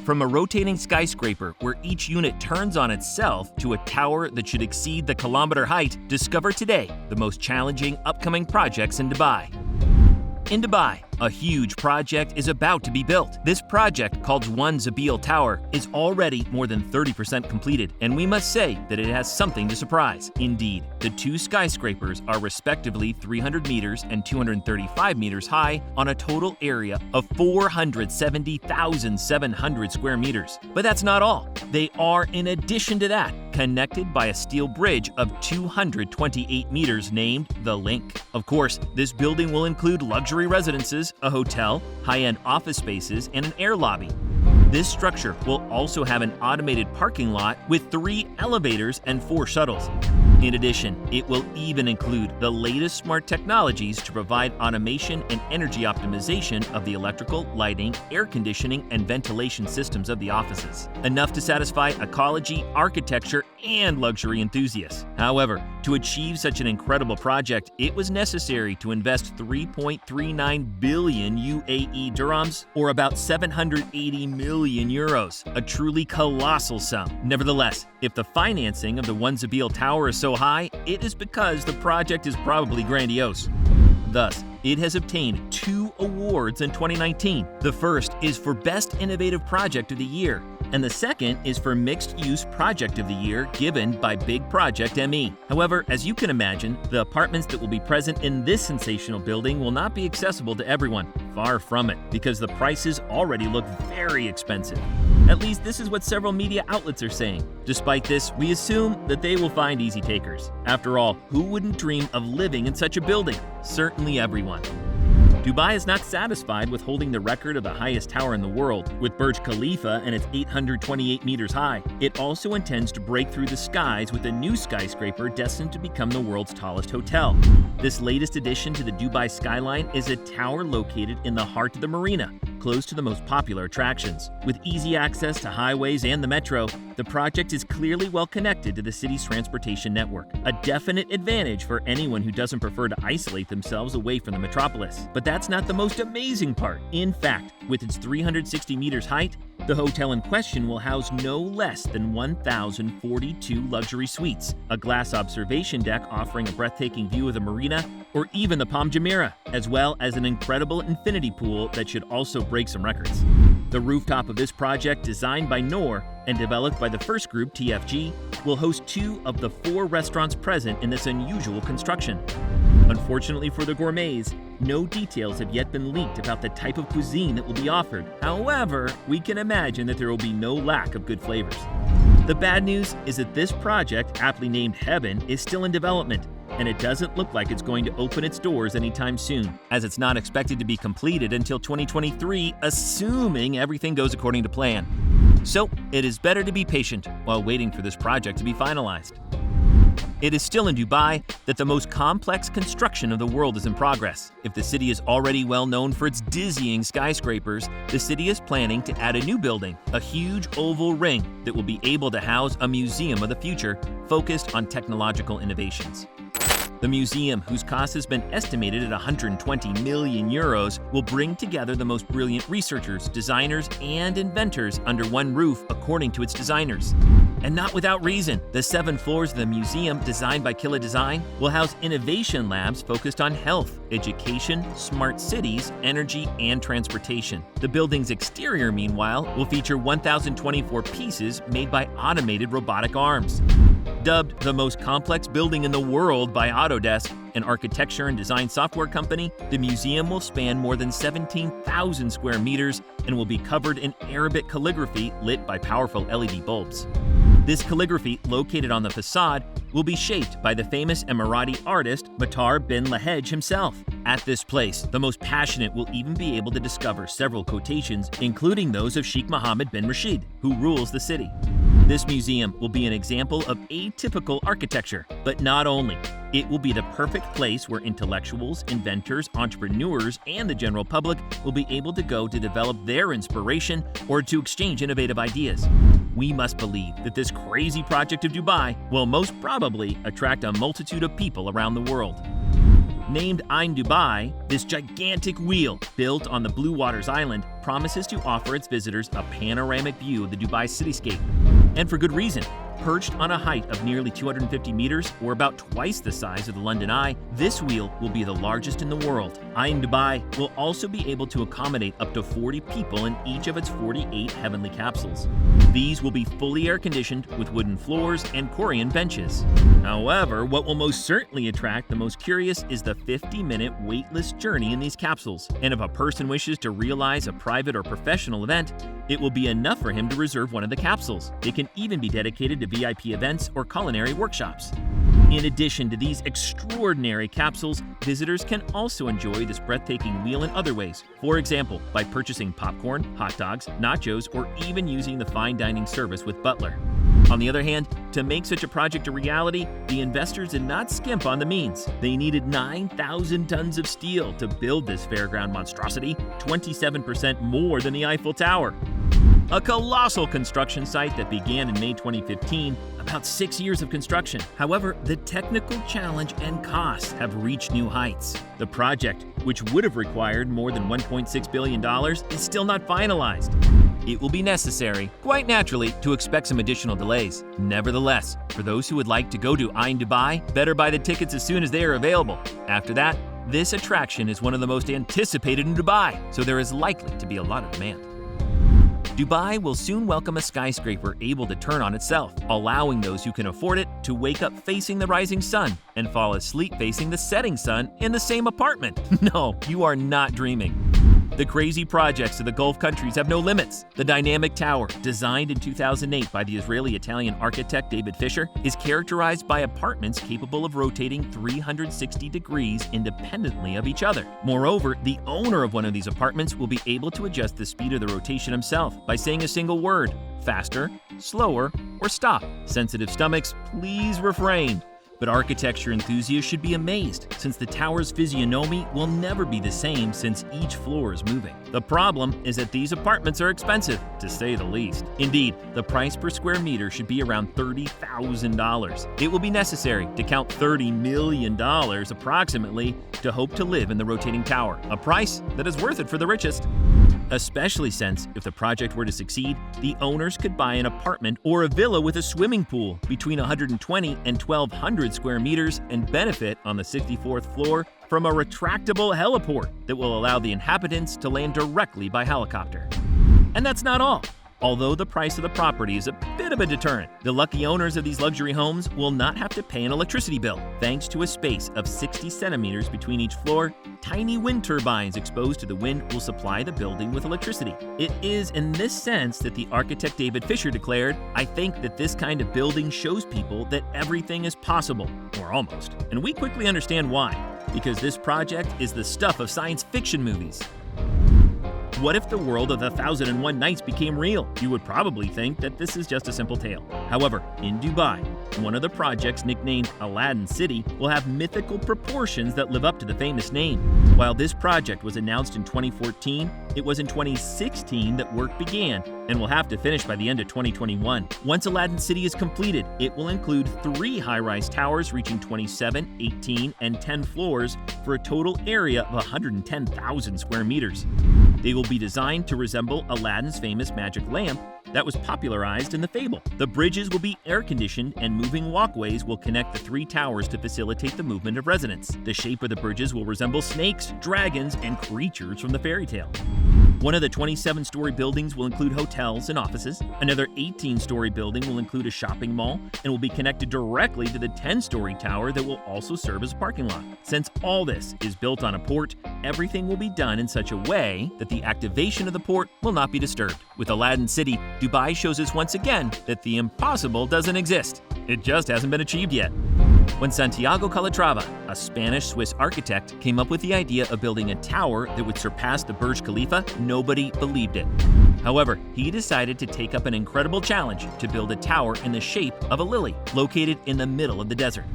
From a rotating skyscraper where each unit turns on itself to a tower that should exceed the kilometer height, discover today the most challenging upcoming projects in Dubai. In Dubai, a huge project is about to be built. This project, called One Zabeel Tower, is already more than 30% completed, and we must say that it has something to surprise. Indeed, the two skyscrapers are respectively 300 meters and 235 meters high on a total area of 470,700 square meters. But that's not all. They are, in addition to that, connected by a steel bridge of 228 meters named The Link. Of course, this building will include luxury residences, a hotel, high-end office spaces, and an air lobby. This structure will also have an automated parking lot with 3 elevators and 4 shuttles. In addition, it will even include the latest smart technologies to provide automation and energy optimization of the electrical, lighting, air conditioning, and ventilation systems of the offices, enough to satisfy ecology, architecture, and luxury enthusiasts. However, to achieve such an incredible project, it was necessary to invest 3.39 billion UAE dirhams, or about 780 million euros, a truly colossal sum. Nevertheless, if the financing of the One Zabeel Tower is so high, it is because the project is probably grandiose. Thus, it has obtained 2 awards in 2019. The first is for Best Innovative Project of the Year, and the second is for Mixed Use Project of the Year, given by Big Project ME. However, as you can imagine, the apartments that will be present in this sensational building will not be accessible to everyone. Far from it, because the prices already look very expensive. At least this is what several media outlets are saying. Despite this, we assume that they will find easy takers. After all, who wouldn't dream of living in such a building? Certainly everyone. Dubai is not satisfied with holding the record of the highest tower in the world, with Burj Khalifa and its 828 meters high. It also intends to break through the skies with a new skyscraper destined to become the world's tallest hotel. This latest addition to the Dubai skyline is a tower located in the heart of the marina, close to the most popular attractions. With easy access to highways and the metro, the project is clearly well connected to the city's transportation network, a definite advantage for anyone who doesn't prefer to isolate themselves away from the metropolis. But that's not the most amazing part. In fact, with its 360 meters height, the hotel in question will house no less than 1,042 luxury suites, a glass observation deck offering a breathtaking view of the marina, or even the Palm Jumeirah, as well as an incredible infinity pool that should also break some records. The rooftop of this project, designed by Noor and developed by the first group, TFG, will host 2 of the 4 restaurants present in this unusual construction. Unfortunately for the gourmets, no details have yet been leaked about the type of cuisine that will be offered. However, we can imagine that there will be no lack of good flavors. The bad news is that this project, aptly named Heaven, is still in development, and it doesn't look like it's going to open its doors anytime soon, as it's not expected to be completed until 2023, assuming everything goes according to plan. So, it is better to be patient while waiting for this project to be finalized. It is still in Dubai that the most complex construction of the world is in progress. If the city is already well known for its dizzying skyscrapers, the city is planning to add a new building, a huge oval ring that will be able to house a museum of the future focused on technological innovations. The museum, whose cost has been estimated at 120 million euros, will bring together the most brilliant researchers, designers, and inventors under one roof, according to its designers. And not without reason. The 7 floors of the museum, designed by Killa Design, will house innovation labs focused on health, education, smart cities, energy, and transportation. The building's exterior, meanwhile, will feature 1,024 pieces made by automated robotic arms. Dubbed the most complex building in the world by Autodesk, an architecture and design software company, the museum will span more than 17,000 square meters and will be covered in Arabic calligraphy lit by powerful LED bulbs. This calligraphy, located on the facade, will be shaped by the famous Emirati artist Matar bin Lahej himself. At this place, the most passionate will even be able to discover several quotations, including those of Sheikh Mohammed bin Rashid, who rules the city. This museum will be an example of atypical architecture, but not only. It will be the perfect place where intellectuals, inventors, entrepreneurs, and the general public will be able to go to develop their inspiration or to exchange innovative ideas. We must believe that this crazy project of Dubai will most probably attract a multitude of people around the world. Named Ain Dubai, this gigantic wheel, built on the Blue Waters Island, promises to offer its visitors a panoramic view of the Dubai cityscape. And for good reason. Perched on a height of nearly 250 meters, or about twice the size of the London Eye, this wheel will be the largest in the world. Ain Dubai will also be able to accommodate up to 40 people in each of its 48 heavenly capsules. These will be fully air-conditioned with wooden floors and Korean benches. However, what will most certainly attract the most curious is the 50-minute weightless journey in these capsules. And if a person wishes to realize a private or professional event, it will be enough for him to reserve one of the capsules. It can even be dedicated to VIP events or culinary workshops. In addition to these extraordinary capsules, visitors can also enjoy this breathtaking wheel in other ways. For example, by purchasing popcorn, hot dogs, nachos, or even using the fine dining service with butler. On the other hand, to make such a project a reality, the investors did not skimp on the means. They needed 9,000 tons of steel to build this fairground monstrosity, 27% more than the Eiffel Tower. A colossal construction site that began in May 2015, about 6 years of construction. However, the technical challenge and costs have reached new heights. The project, which would have required more than $1.6 billion, is still not finalized. It will be necessary, quite naturally, to expect some additional delays. Nevertheless, for those who would like to go to Ain Dubai, better buy the tickets as soon as they are available. After that, this attraction is one of the most anticipated in Dubai, so there is likely to be a lot of demand. Dubai will soon welcome a skyscraper able to turn on itself, allowing those who can afford it to wake up facing the rising sun and fall asleep facing the setting sun in the same apartment. No, you are not dreaming. The crazy projects of the Gulf countries have no limits. The dynamic tower, designed in 2008 by the Israeli-Italian architect David Fisher, is characterized by apartments capable of rotating 360 degrees independently of each other. Moreover, the owner of one of these apartments will be able to adjust the speed of the rotation himself by saying a single word: faster, slower, or stop. Sensitive stomachs, please refrain. But architecture enthusiasts should be amazed, since the tower's physiognomy will never be the same since each floor is moving. The problem is that these apartments are expensive, to say the least. Indeed, the price per square meter should be around $30,000. It will be necessary to count $30 million approximately to hope to live in the rotating tower, a price that is worth it for the richest. Especially since, if the project were to succeed, the owners could buy an apartment or a villa with a swimming pool between 120 and 1,200 square meters and benefit on the 64th floor from a retractable heliport that will allow the inhabitants to land directly by helicopter. And that's not all. Although the price of the property is a bit of a deterrent, the lucky owners of these luxury homes will not have to pay an electricity bill. Thanks to a space of 60 centimeters between each floor, tiny wind turbines exposed to the wind will supply the building with electricity. It is in this sense that the architect David Fisher declared, "I think that this kind of building shows people that everything is possible, or almost." And we quickly understand why, because this project is the stuff of science fiction movies. What if the world of the 1001 Nights became real? You would probably think that this is just a simple tale. However, in Dubai, one of the projects, nicknamed Aladdin City, will have mythical proportions that live up to the famous name. While this project was announced in 2014, it was in 2016 that work began and will have to finish by the end of 2021. Once Aladdin City is completed, it will include 3 high-rise towers reaching 27, 18, and 10 floors for a total area of 110,000 square meters. They will be designed to resemble Aladdin's famous magic lamp that was popularized in the fable. The bridges will be air-conditioned and moving walkways will connect the 3 towers to facilitate the movement of residents. The shape of the bridges will resemble snakes, dragons, and creatures from the fairy tale. One of the 27-story buildings will include hotels and offices. Another 18-story building will include a shopping mall and will be connected directly to the 10-story tower that will also serve as a parking lot. Since all this is built on a port, everything will be done in such a way that the activation of the port will not be disturbed. With Aladdin City, Dubai shows us once again that the impossible doesn't exist. It just hasn't been achieved yet. When Santiago Calatrava, a Spanish-Swiss architect, came up with the idea of building a tower that would surpass the Burj Khalifa, nobody believed it. However, he decided to take up an incredible challenge to build a tower in the shape of a lily, located in the middle of the desert.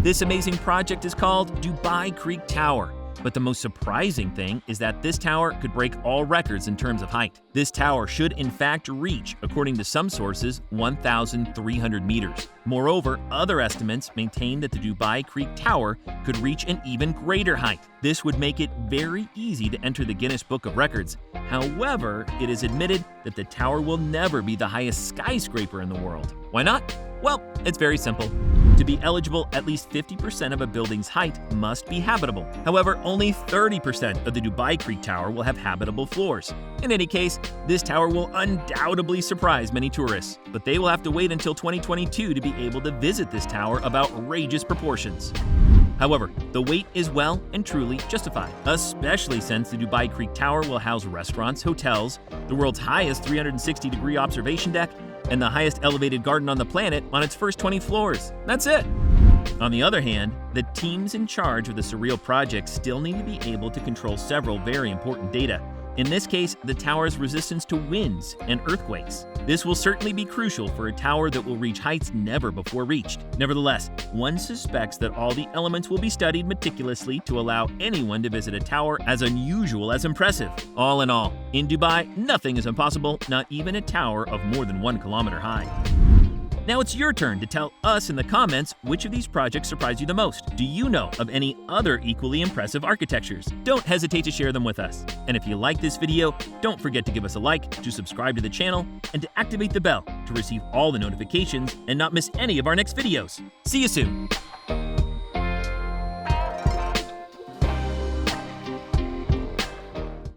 This amazing project is called Dubai Creek Tower. But the most surprising thing is that this tower could break all records in terms of height. This tower should in fact reach, according to some sources, 1,300 meters. Moreover, other estimates maintain that the Dubai Creek Tower could reach an even greater height. This would make it very easy to enter the Guinness Book of Records. However, it is admitted that the tower will never be the highest skyscraper in the world. Why not? Well, it's very simple. To be eligible, at least 50% of a building's height must be habitable. However, only 30% of the Dubai Creek Tower will have habitable floors. In any case, this tower will undoubtedly surprise many tourists, but they will have to wait until 2022 to be able to visit this tower of outrageous proportions. However, the wait is well and truly justified, especially since the Dubai Creek Tower will house restaurants, hotels, the world's highest 360-degree observation deck, and the highest elevated garden on the planet on its first 20 floors. That's it! On the other hand, the teams in charge of the surreal project still need to be able to control several very important data. In this case, the tower's resistance to winds and earthquakes. This will certainly be crucial for a tower that will reach heights never before reached. Nevertheless, one suspects that all the elements will be studied meticulously to allow anyone to visit a tower as unusual as impressive. All in all, in Dubai, nothing is impossible, not even a tower of more than 1 kilometer high. Now it's your turn to tell us in the comments which of these projects surprised you the most. Do you know of any other equally impressive architectures? Don't hesitate to share them with us. And if you like this video, don't forget to give us a like, to subscribe to the channel, and to activate the bell to receive all the notifications and not miss any of our next videos. See you soon!